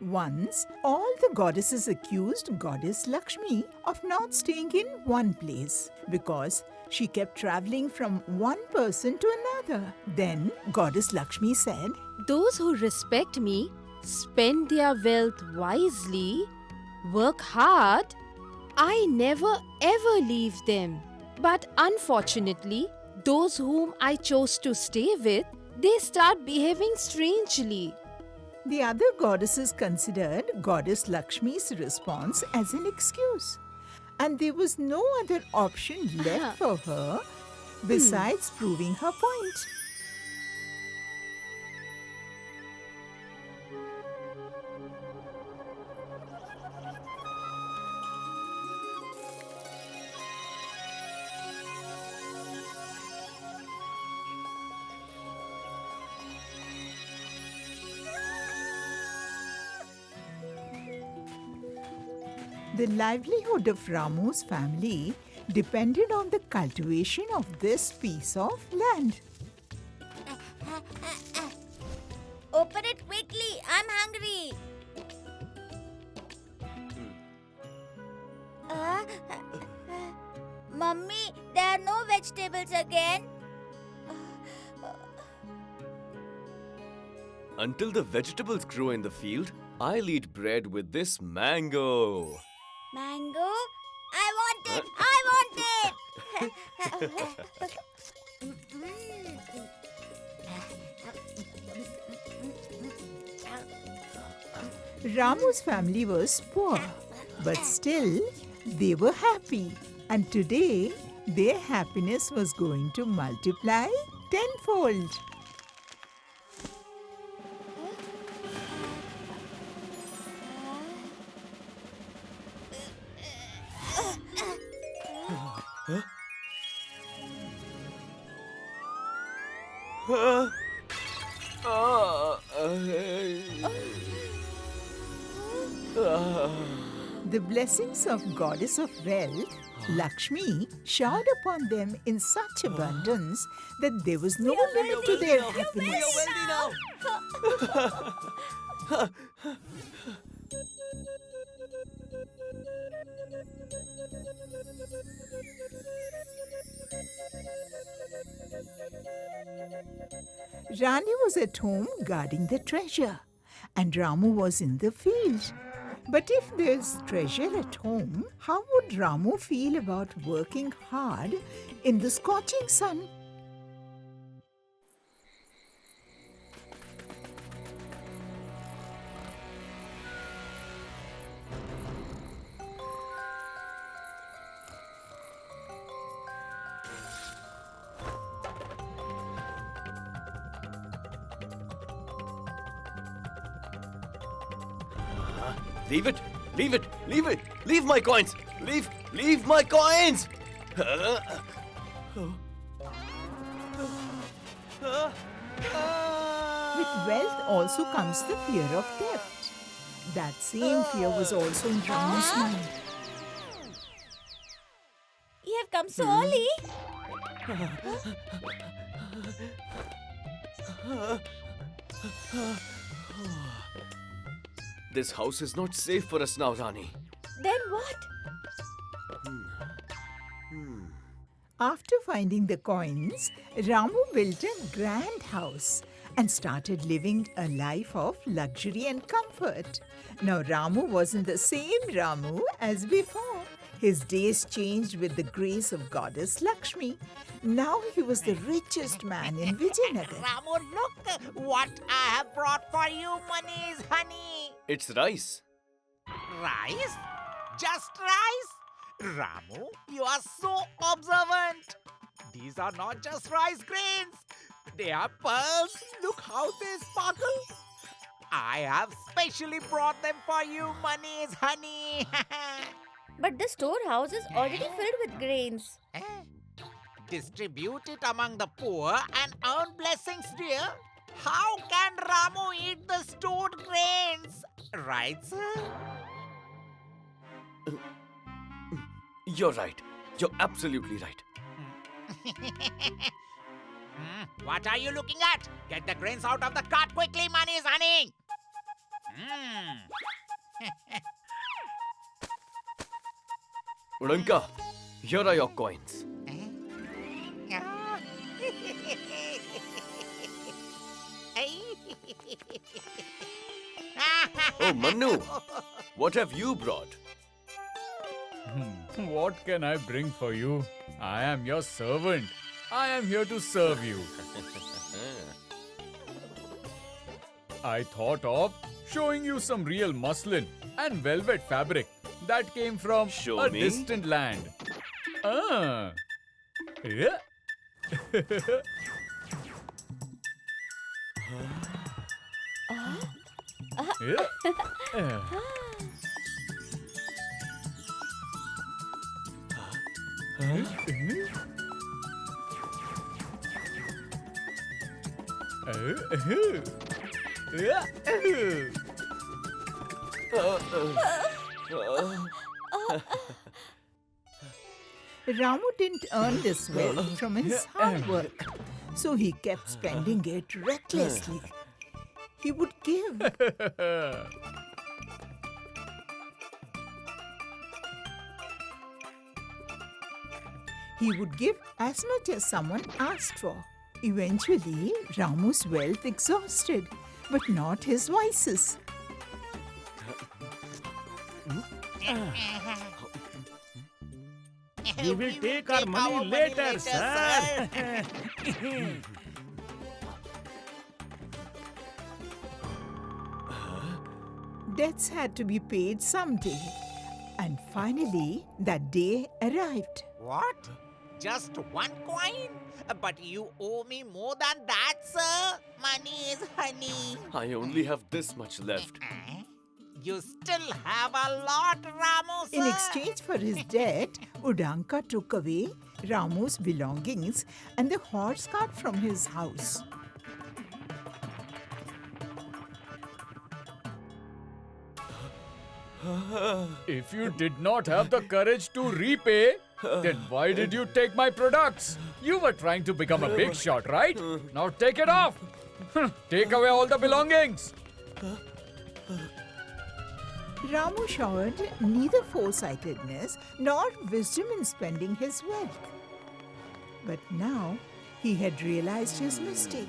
Once, all the goddesses accused Goddess Lakshmi of not staying in one place because she kept traveling from one person to another. Then Goddess Lakshmi said, Those who respect me spend their wealth wisely, work hard. I never ever leave them. But unfortunately, those whom I chose to stay with, they start behaving strangely. The other goddesses considered Goddess Lakshmi's response as an excuse, and there was no other option left for her besides proving her point. The livelihood of Ramu's family depended on the cultivation of this piece of land. Open it quickly. I'm hungry. Mummy, there are no vegetables again. Until the vegetables grow in the field, I'll eat bread with this mango. Mango? I want it! I want it! Ramu's family was poor, but still they were happy. And today, their happiness was going to multiply tenfold. The blessings of Goddess of Wealth, Lakshmi, showered upon them in such abundance that there was no limit to their happiness. Rani was at home guarding the treasure, and Ramu was in the field. But if there's treasure at home, how would Ramu feel about working hard in the scorching sun? Leave it! Leave it! Leave it! Leave my coins! Leave my coins! With wealth also comes the fear of theft. That same fear was also in Ramu's mind. You have come so early. This house is not safe for us now, Rani. Then what? After finding the coins, Ramu built a grand house and started living a life of luxury and comfort. Now Ramu wasn't the same Ramu as before. His days changed with the grace of Goddess Lakshmi. Now he was the richest man in Vijayanagar. Ramu, look what I have brought for you, Mani's honey. It's rice. Rice? Just rice? Ramu, you are so observant. These are not just rice grains. They are pearls. Look how they sparkle. I have specially brought them for you, Mani's honey. But the storehouse is already filled with grains. Distribute it among the poor and earn blessings, dear. How can Ramu eat the stored grains? Right, sir? You're right. You're absolutely right. What are you looking at? Get the grains out of the cart quickly, Mani's honey. Udanka, here are your coins. Oh, Manu, what have you brought? What can I bring for you? I am your servant. I am here to serve you. I thought of showing you some real muslin and velvet fabric that came from Show a me. distant land. Ah. Yeah. Yeah. Ramu didn't earn this wealth from his hard work, so he kept spending it recklessly. He would give. He would give as much as someone asked for. Eventually, Ramu's wealth exhausted, but not his vices. We will take our money later, sir. Debts had to be paid someday. And finally, that day arrived. What? Just one coin? But you owe me more than that, sir. Money is honey. I only have this much left. You still have a lot, Ramu, sir. In exchange for his debt, Udanka took away Ramu's belongings and the horse cart from his house. If you did not have the courage to repay, then why did you take my products? You were trying to become a big shot, right? Now take it off. Take away all the belongings. Ramu showed neither foresightedness nor wisdom in spending his wealth. But now he had realized his mistake.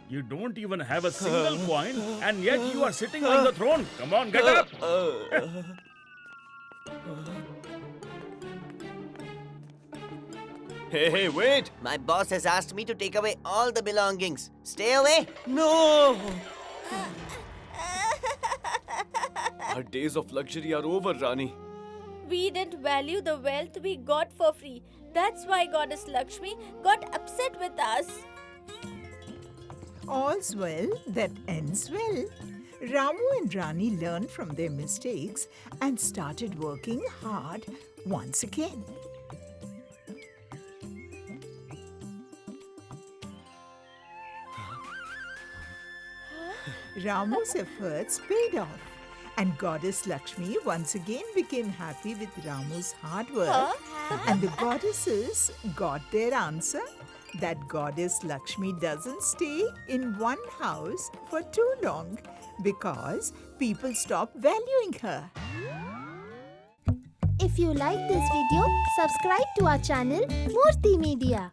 You don't even have a single coin, and yet you are sitting on the throne. Come on, get up. Hey, wait! My boss has asked me to take away all the belongings. Stay away. No! Our days of luxury are over, Rani. We didn't value the wealth we got for free. That's why Goddess Lakshmi got upset with us. All's well that ends well. Ramu and Rani learned from their mistakes and started working hard once again. Ramu's efforts paid off, and Goddess Lakshmi once again became happy with Ramu's hard work. And the goddesses got their answer that Goddess Lakshmi doesn't stay in one house for too long because people stop valuing her. If you like this video, subscribe to our channel Murthy Media.